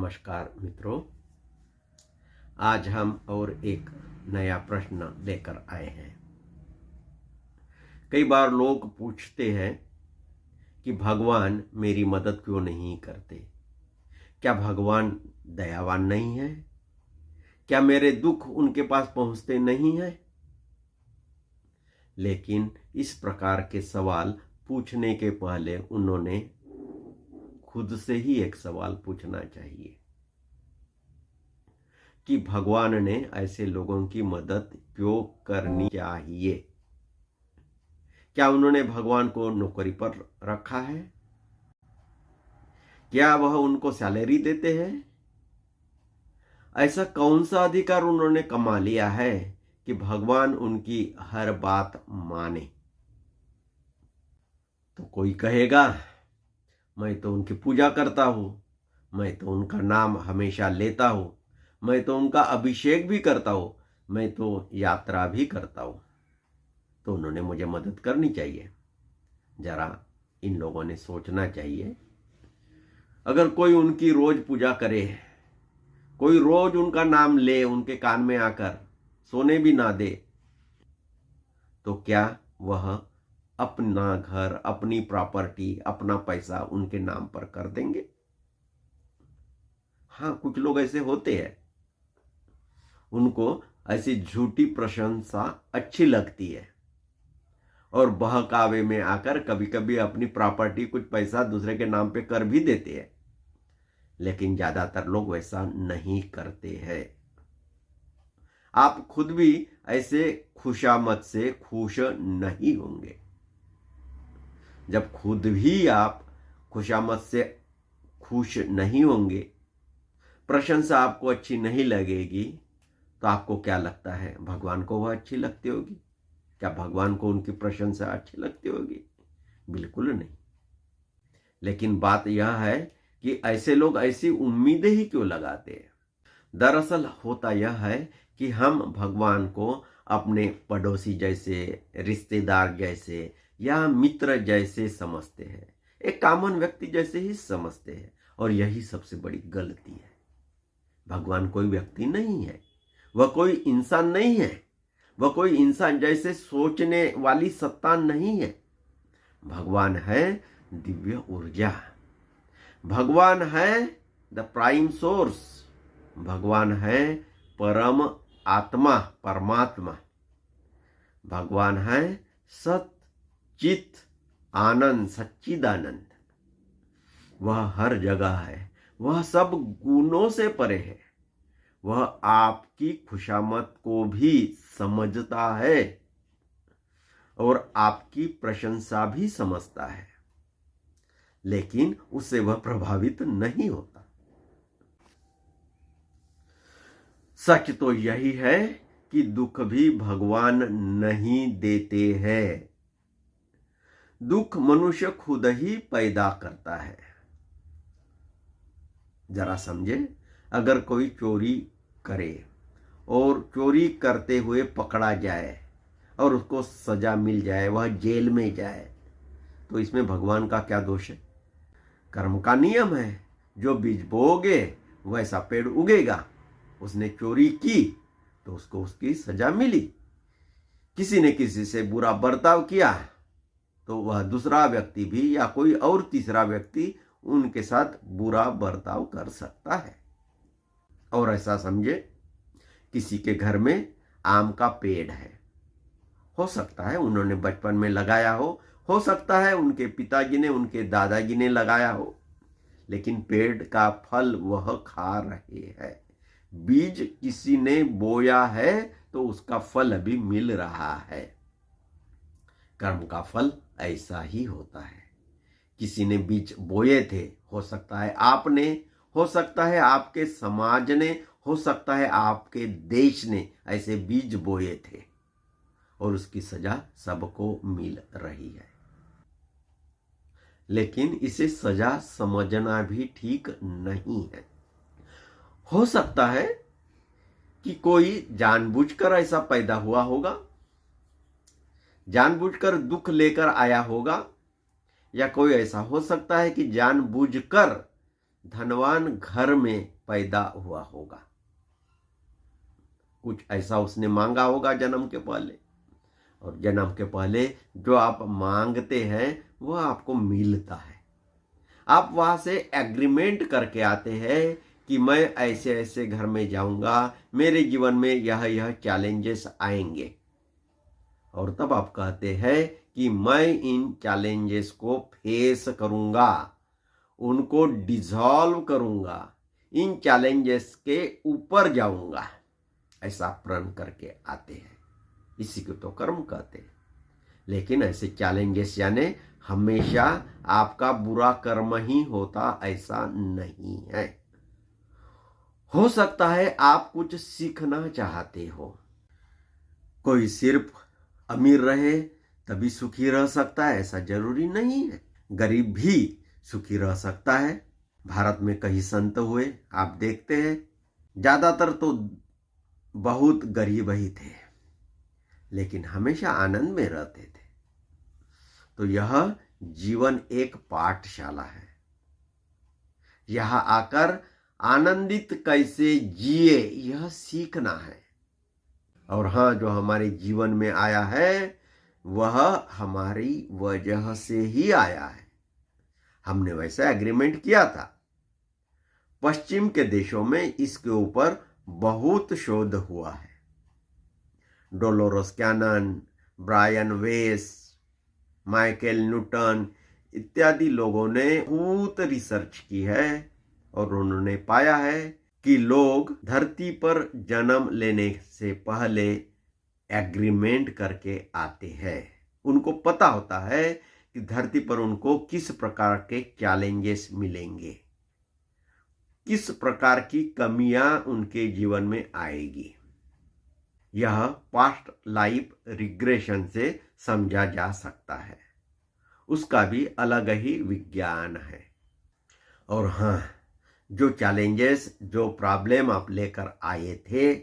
नमस्कार मित्रों, आज हम और एक नया प्रश्न लेकर आए हैं। कई बार लोग पूछते हैं कि भगवान मेरी मदद क्यों नहीं करते? क्या भगवान दयावान नहीं है? क्या मेरे दुख उनके पास पहुंचते नहीं हैं? लेकिन इस प्रकार के सवाल पूछने के पहले उन्होंने खुद से ही एक सवाल पूछना चाहिए कि भगवान ने ऐसे लोगों की मदद क्यों करनी चाहिए? क्या उन्होंने भगवान को नौकरी पर रखा है? क्या वह उनको सैलरी देते हैं? ऐसा कौन सा अधिकार उन्होंने कमा लिया है कि भगवान उनकी हर बात माने? तो कोई कहेगा, मैं तो उनकी पूजा करता हूं, मैं तो उनका नाम हमेशा लेता हूं, मैं तो उनका अभिषेक भी करता हूं, मैं तो यात्रा भी करता हूं, तो उन्होंने मुझे मदद करनी चाहिए। जरा इन लोगों ने सोचना चाहिए। अगर कोई उनकी रोज पूजा करे, कोई रोज उनका नाम ले, उनके कान में आकर सोने भी ना दे, तो क्या वह अपना घर, अपनी प्रॉपर्टी, अपना पैसा उनके नाम पर कर देंगे? हाँ, कुछ लोग ऐसे होते हैं, उनको ऐसी झूठी प्रशंसा अच्छी लगती है और बहकावे में आकर कभी कभी अपनी प्रॉपर्टी, कुछ पैसा दूसरे के नाम पे कर भी देते हैं। लेकिन ज्यादातर लोग वैसा नहीं करते हैं। आप खुद भी ऐसे खुशामद से खुश नहीं होंगे। जब खुद भी आप खुशामद से खुश नहीं होंगे, प्रशंसा आपको अच्छी नहीं लगेगी, तो आपको क्या लगता है, भगवान को वह अच्छी लगती होगी? क्या भगवान को उनकी प्रशंसा अच्छी लगती होगी? बिल्कुल नहीं। लेकिन बात यह है कि ऐसे लोग ऐसी उम्मीदें ही क्यों लगाते हैं? दरअसल होता यह है कि हम भगवान को अपने पड़ोसी जैसे, रिश्तेदार जैसे या मित्र जैसे समझते हैं, एक कॉमन व्यक्ति जैसे ही समझते हैं, और यही सबसे बड़ी गलती है। भगवान कोई व्यक्ति नहीं है, वह कोई इंसान नहीं है, वह कोई इंसान जैसे सोचने वाली सत्ता नहीं है। भगवान है दिव्य ऊर्जा, भगवान है द प्राइम सोर्स, भगवान है परम आत्मा, परमात्मा। भगवान है सत चित आनंद, सच्चिदानंद। वह हर जगह है, वह सब गुणों से परे है, वह आपकी खुशामद को भी समझता है और आपकी प्रशंसा भी समझता है, लेकिन उससे वह प्रभावित नहीं होता। सच तो यही है कि दुख भी भगवान नहीं देते हैं। दुख मनुष्य खुद ही पैदा करता है। जरा समझे, अगर कोई चोरी करे और चोरी करते हुए पकड़ा जाए और उसको सजा मिल जाए, वह जेल में जाए, तो इसमें भगवान का क्या दोष है? कर्म का नियम है, जो बीज बोओगे वैसा पेड़ उगेगा। उसने चोरी की तो उसको उसकी सजा मिली। किसी ने किसी से बुरा बर्ताव किया तो वह दूसरा व्यक्ति भी या कोई और तीसरा व्यक्ति उनके साथ बुरा बर्ताव कर सकता है। और ऐसा समझे, किसी के घर में आम का पेड़ है, हो सकता है उन्होंने बचपन में लगाया हो सकता है उनके पिताजी ने, उनके दादाजी ने लगाया हो, लेकिन पेड़ का फल वह खा रहे हैं। बीज किसी ने बोया है तो उसका फल अभी मिल रहा है। कर्म का फल ऐसा ही होता है। किसी ने बीज बोए थे, हो सकता है आपने, हो सकता है आपके समाज ने, हो सकता है आपके देश ने ऐसे बीज बोए थे, और उसकी सजा सबको मिल रही है। लेकिन इसे सजा समझना भी ठीक नहीं है। हो सकता है कि कोई जानबूझकर ऐसा पैदा हुआ होगा, जानबूझकर दुख लेकर आया होगा, या कोई ऐसा हो सकता है कि जानबूझकर धनवान घर में पैदा हुआ होगा। कुछ ऐसा उसने मांगा होगा जन्म के पहले, और जन्म के पहले जो आप मांगते हैं वह आपको मिलता है। आप वहां से एग्रीमेंट करके आते हैं कि मैं ऐसे ऐसे घर में जाऊंगा, मेरे जीवन में यह चैलेंजेस आएंगे, और तब आप कहते हैं कि मैं इन चैलेंजेस को फेस करूंगा, उनको डिसॉल्व करूंगा, इन चैलेंजेस के ऊपर जाऊंगा, ऐसा प्रण करके आते हैं। इसी को तो कर्म कहते हैं। लेकिन ऐसे चैलेंजेस यानी हमेशा आपका बुरा कर्म ही होता ऐसा नहीं है। हो सकता है आप कुछ सीखना चाहते हो। कोई सिर्फ अमीर रहे तभी सुखी रह सकता है ऐसा जरूरी नहीं है। गरीब भी सुखी रह सकता है। भारत में कई संत हुए, आप देखते हैं, ज्यादातर तो बहुत गरीब ही थे, लेकिन हमेशा आनंद में रहते थे। तो यह जीवन एक पाठशाला है। यहां आकर आनंदित कैसे जिए यह सीखना है। और हाँ, जो हमारे जीवन में आया है वह हमारी वजह से ही आया है। हमने वैसा एग्रीमेंट किया था। पश्चिम के देशों में इसके ऊपर बहुत शोध हुआ है। डोलोरोस कैनन, ब्रायन वेस, माइकल न्यूटन इत्यादि लोगों ने बहुत रिसर्च की है, और उन्होंने पाया है कि लोग धरती पर जन्म लेने से पहले एग्रीमेंट करके आते हैं। उनको पता होता है कि धरती पर उनको किस प्रकार के चैलेंजेस मिलेंगे, किस प्रकार की कमियां उनके जीवन में आएगी। यह पास्ट लाइफ रिग्रेशन से समझा जा सकता है। उसका भी अलग ही विज्ञान है। और हाँ, जो चैलेंजेस, जो प्रॉब्लम आप लेकर आए थे,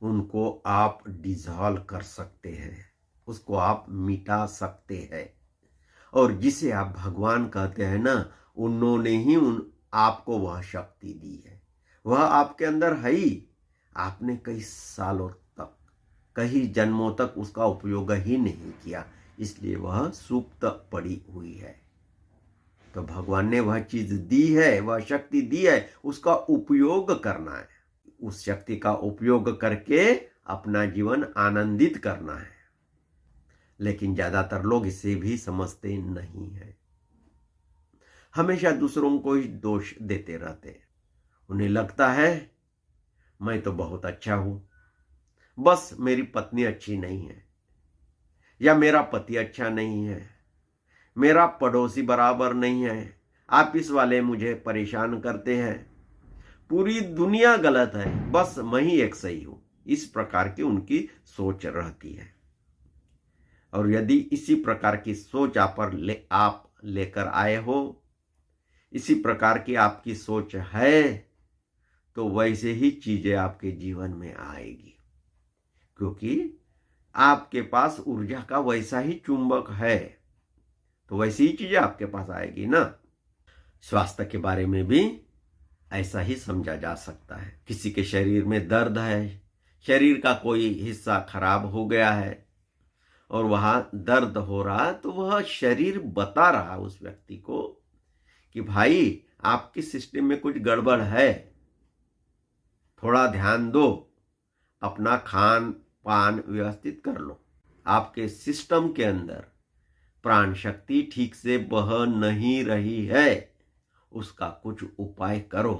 उनको आप डिसॉल्व कर सकते हैं, उसको आप मिटा सकते हैं। और जिसे आप भगवान कहते हैं ना, उन्होंने ही आपको वह शक्ति दी है। वह आपके अंदर है ही। आपने कई सालों तक, कई जन्मों तक उसका उपयोग ही नहीं किया, इसलिए वह सुप्त पड़ी हुई है। तो भगवान ने वह चीज दी है, वह शक्ति दी है, उसका उपयोग करना है। उस शक्ति का उपयोग करके अपना जीवन आनंदित करना है। लेकिन ज्यादातर लोग इसे भी समझते नहीं है। हमेशा दूसरों को ही दोष देते रहते हैं। उन्हें लगता है मैं तो बहुत अच्छा हूं, बस मेरी पत्नी अच्छी नहीं है, या मेरा पति अच्छा नहीं है, मेरा पड़ोसी बराबर नहीं है, ऑफिस वाले मुझे परेशान करते हैं, पूरी दुनिया गलत है, बस मैं ही एक सही हूं। इस प्रकार की उनकी सोच रहती है। और यदि इसी प्रकार की सोच आप लेकर आए हो, इसी प्रकार की आपकी सोच है, तो वैसे ही चीजें आपके जीवन में आएगी, क्योंकि आपके पास ऊर्जा का वैसा ही चुंबक है, तो वैसी ही चीजें आपके पास आएगी ना। स्वास्थ्य के बारे में भी ऐसा ही समझा जा सकता है। किसी के शरीर में दर्द है, शरीर का कोई हिस्सा खराब हो गया है और वहां दर्द हो रहा, तो वह शरीर बता रहा उस व्यक्ति को कि भाई आपके सिस्टम में कुछ गड़बड़ है, थोड़ा ध्यान दो, अपना खान पान व्यवस्थित कर लो, आपके सिस्टम के अंदर प्राण शक्ति ठीक से बह नहीं रही है, उसका कुछ उपाय करो।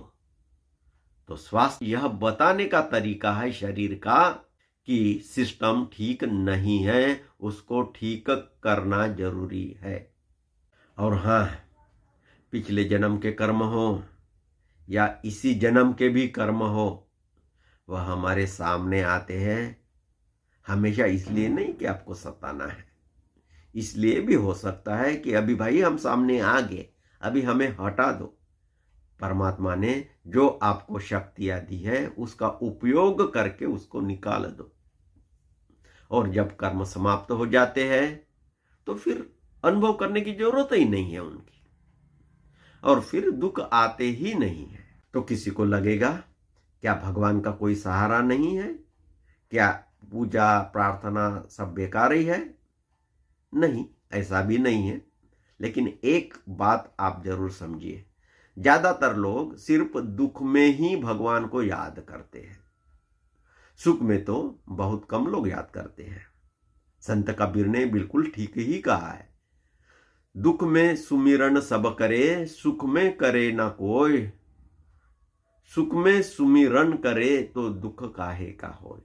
तो स्वास्थ्य यह बताने का तरीका है शरीर का कि सिस्टम ठीक नहीं है, उसको ठीक करना जरूरी है। और हाँ, पिछले जन्म के कर्म हो या इसी जन्म के भी कर्म हो, वह हमारे सामने आते हैं। हमेशा इसलिए नहीं कि आपको सताना है, इसलिए भी हो सकता है कि अभी भाई हम सामने आ गए, अभी हमें हटा दो। परमात्मा ने जो आपको शक्तियां दी है उसका उपयोग करके उसको निकाल दो। और जब कर्म समाप्त हो जाते हैं तो फिर अनुभव करने की जरूरत ही नहीं है उनकी। और फिर दुख आते ही नहीं है। तो किसी को लगेगा क्या भगवान का कोई सहारा नहीं है? क्या पूजा प्रार्थना सब बेकार ही है? नहीं, ऐसा भी नहीं है। लेकिन एक बात आप जरूर समझिए, ज्यादातर लोग सिर्फ दुख में ही भगवान को याद करते हैं, सुख में तो बहुत कम लोग याद करते हैं। संत कबीर ने बिल्कुल ठीक ही कहा है, दुख में सुमिरन सब करे, सुख में करे ना कोई, सुख में सुमिरन करे तो दुख काहे का होय।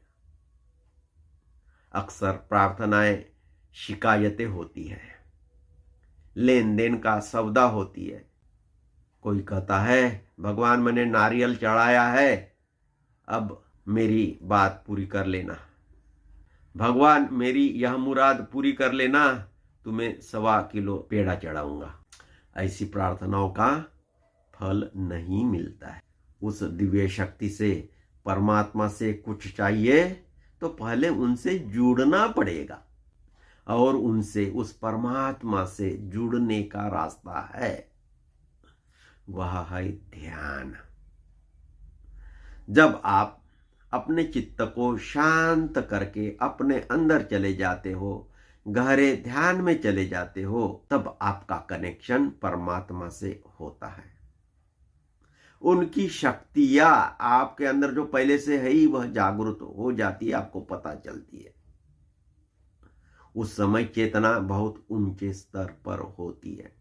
अक्सर प्रार्थनाएं शिकायतें होती है, लेन देन का सौदा होती है। कोई कहता है भगवान मैंने नारियल चढ़ाया है, अब मेरी बात पूरी कर लेना, भगवान मेरी यह मुराद पूरी कर लेना, तुम्हें 1.25 किलो पेड़ा चढ़ाऊंगा। ऐसी प्रार्थनाओं का फल नहीं मिलता है। उस दिव्य शक्ति से, परमात्मा से कुछ चाहिए तो पहले उनसे जुड़ना पड़ेगा, और उनसे, उस परमात्मा से जुड़ने का रास्ता है, वह है ध्यान। जब आप अपने चित्त को शांत करके अपने अंदर चले जाते हो, गहरे ध्यान में चले जाते हो, तब आपका कनेक्शन परमात्मा से होता है। उनकी शक्तियां आपके अंदर जो पहले से है ही वह जागृत हो जाती है, आपको पता चलती है। उस समय चेतना बहुत ऊंचे स्तर पर होती है।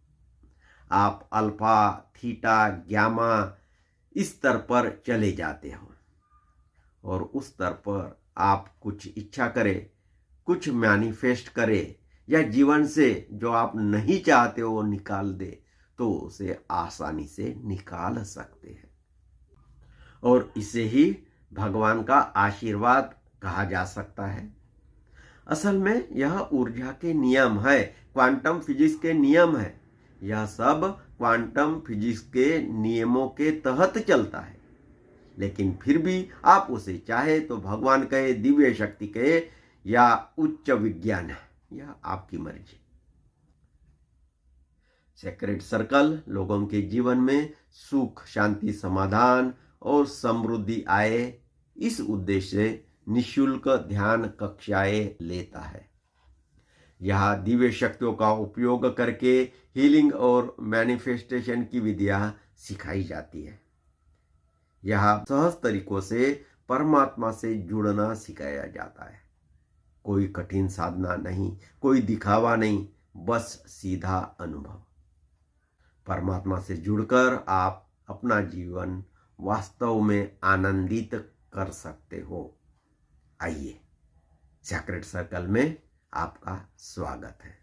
आप अल्फा, थीटा, गामा इस स्तर पर चले जाते हो, और उस स्तर पर आप कुछ इच्छा करें, कुछ मैनिफेस्ट करें, या जीवन से जो आप नहीं चाहते हो वो निकाल दे, तो उसे आसानी से निकाल सकते हैं। और इसे ही भगवान का आशीर्वाद कहा जा सकता है। असल में यह ऊर्जा के नियम है, क्वांटम फिजिक्स के नियम है। यह सब क्वांटम फिजिक्स के नियमों के तहत चलता है। लेकिन फिर भी आप उसे चाहे तो भगवान कहे, दिव्य शक्ति कहे, या उच्च विज्ञान, यह आपकी मर्जी। सेक्रेट सर्कल लोगों के जीवन में सुख, शांति, समाधान और समृद्धि आए, इस उद्देश्य से निशुल्क ध्यान कक्षाएं लेता है। यह दिव्य शक्तियों का उपयोग करके हीलिंग और मैनिफेस्टेशन की विधियां सिखाई जाती है। यह सहज तरीकों से परमात्मा से जुड़ना सिखाया जाता है। कोई कठिन साधना नहीं, कोई दिखावा नहीं, बस सीधा अनुभव। परमात्मा से जुड़कर आप अपना जीवन वास्तव में आनंदित कर सकते हो। आइए, सेक्रेट सर्कल में आपका स्वागत है।